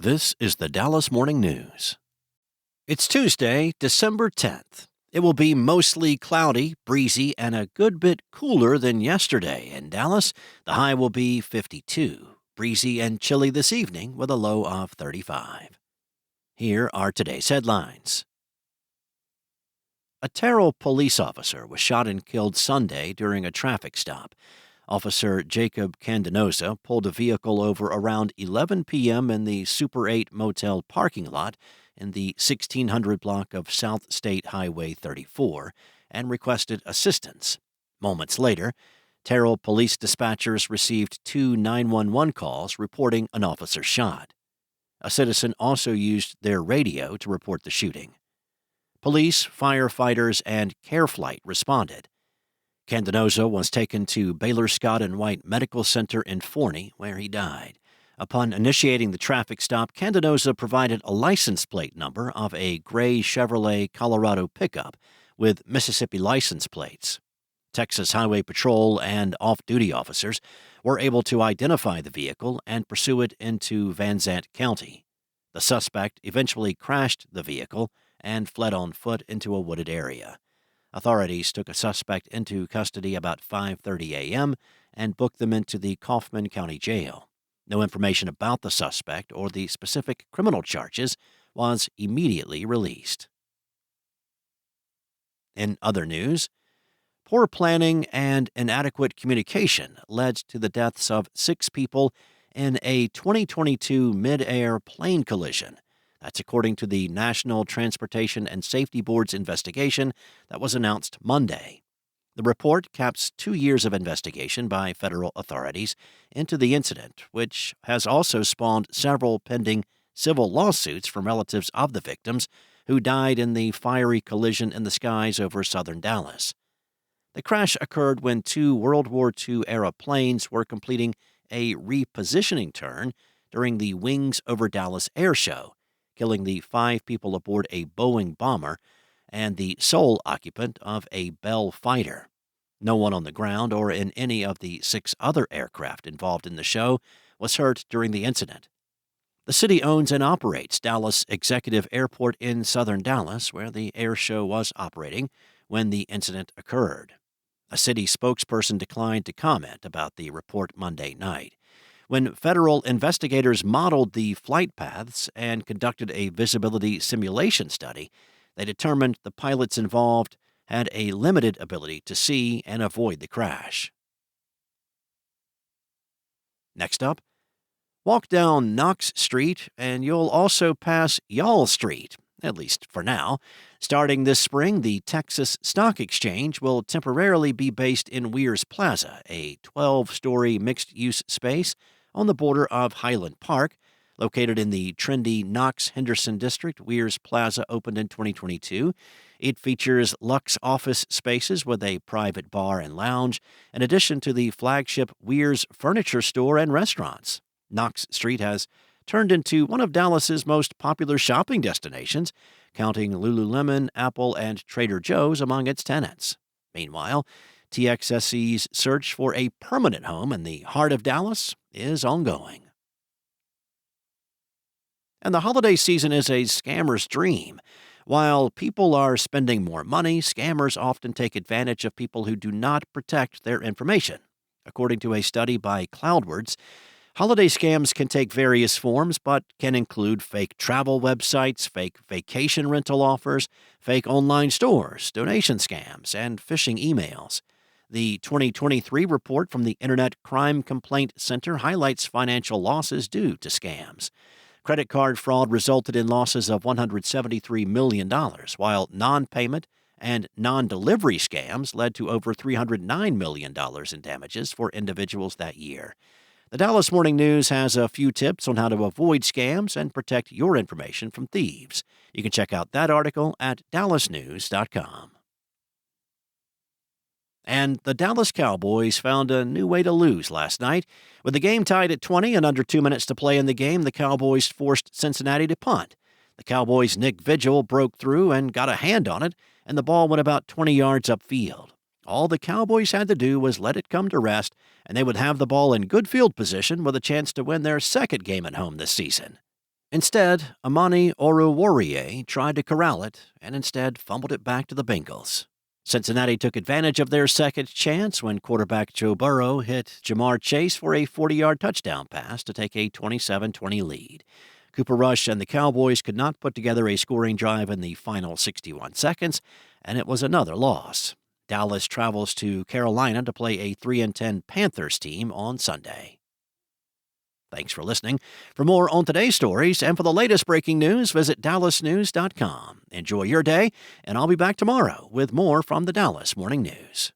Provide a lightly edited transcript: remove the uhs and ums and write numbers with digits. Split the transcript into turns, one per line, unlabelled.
This is the Dallas Morning News. It's Tuesday, December 10th. It will be mostly cloudy, breezy, and a good bit cooler than yesterday in Dallas. The high will be 52. Breezy and chilly this evening with a low of 35. Here are today's headlines. A Terrell police officer was shot and killed Sunday during a traffic stop. Officer Jacob Candenosa pulled a vehicle over around 11 p.m. in the Super 8 motel parking lot in the 1600 block of South State Highway 34 and requested assistance. Moments later, Terrell police dispatchers received two 911 calls reporting an officer shot. A citizen also used their radio to report the shooting. Police, firefighters, and Care Flight responded. Candenosa was taken to Baylor Scott and White Medical Center in Forney, where he died. Upon initiating the traffic stop, Candenosa provided a license plate number of a gray Chevrolet Colorado pickup with Mississippi license plates. Texas Highway Patrol and off-duty officers were able to identify the vehicle and pursue it into Van Zant County. The suspect eventually crashed the vehicle and fled on foot into a wooded area. Authorities took a suspect into custody about 5:30 a.m. and booked them into the Kaufman County Jail. No information about the suspect or the specific criminal charges was immediately released. In other news, poor planning and inadequate communication led to the deaths of 6 people in a 2022 mid-air plane collision. That's according to the National Transportation and Safety Board's investigation that was announced Monday. The report caps 2 years of investigation by federal authorities into the incident, which has also spawned several pending civil lawsuits from relatives of the victims who died in the fiery collision in the skies over southern Dallas. The crash occurred when 2 World War II-era planes were completing a repositioning turn during the Wings over Dallas air show, killing the 5 people aboard a Boeing bomber and the sole occupant of a Bell fighter. No one on the ground or in any of the 6 other aircraft involved in the show was hurt during the incident. The city owns and operates Dallas Executive Airport in southern Dallas, where the air show was operating when the incident occurred. A city spokesperson declined to comment about the report Monday night. When federal investigators modeled the flight paths and conducted a visibility simulation study, they determined the pilots involved had a limited ability to see and avoid the crash. Next up, walk down Knox Street and you'll also pass Y'all Street, at least for now. Starting this spring, the Texas Stock Exchange will temporarily be based in Weir's Plaza, a 12-story mixed-use space on the border of Highland Park. Located in the trendy Knox-Henderson district, Weir's Plaza opened in 2022. It features luxe office spaces with a private bar and lounge, in addition to the flagship Weir's furniture store and restaurants. Knox Street has turned into one of Dallas's most popular shopping destinations, counting Lululemon, Apple, and Trader Joe's among its tenants. Meanwhile, TXSC's search for a permanent home in the heart of Dallas is ongoing. And the holiday season is a scammer's dream. While people are spending more money, scammers often take advantage of people who do not protect their information. According to a study by Cloudwords, holiday scams can take various forms, but can include fake travel websites, fake vacation rental offers, fake online stores, donation scams, and phishing emails. The 2023 report from the Internet Crime Complaint Center highlights financial losses due to scams. Credit card fraud resulted in losses of $173 million, while non-payment and non-delivery scams led to over $309 million in damages for individuals that year. The Dallas Morning News has a few tips on how to avoid scams and protect your information from thieves. You can check out that article at dallasnews.com. And the Dallas Cowboys found a new way to lose last night. With the game tied at 20 and under 2 minutes to play in the game, the Cowboys forced Cincinnati to punt. The Cowboys' Nick Vigil broke through and got a hand on it, and the ball went about 20 yards upfield. All the Cowboys had to do was let it come to rest, and they would have the ball in good field position with a chance to win their second game at home this season. Instead, Amani Oruwariye tried to corral it and instead fumbled it back to the Bengals. Cincinnati took advantage of their second chance when quarterback Joe Burrow hit Jamar Chase for a 40-yard touchdown pass to take a 27-20 lead. Cooper Rush and the Cowboys could not put together a scoring drive in the final 61 seconds, and it was another loss. Dallas travels to Carolina to play a 3-10 Panthers team on Sunday. Thanks for listening. For more on today's stories and for the latest breaking news, visit dallasnews.com. Enjoy your day, and I'll be back tomorrow with more from the Dallas Morning News.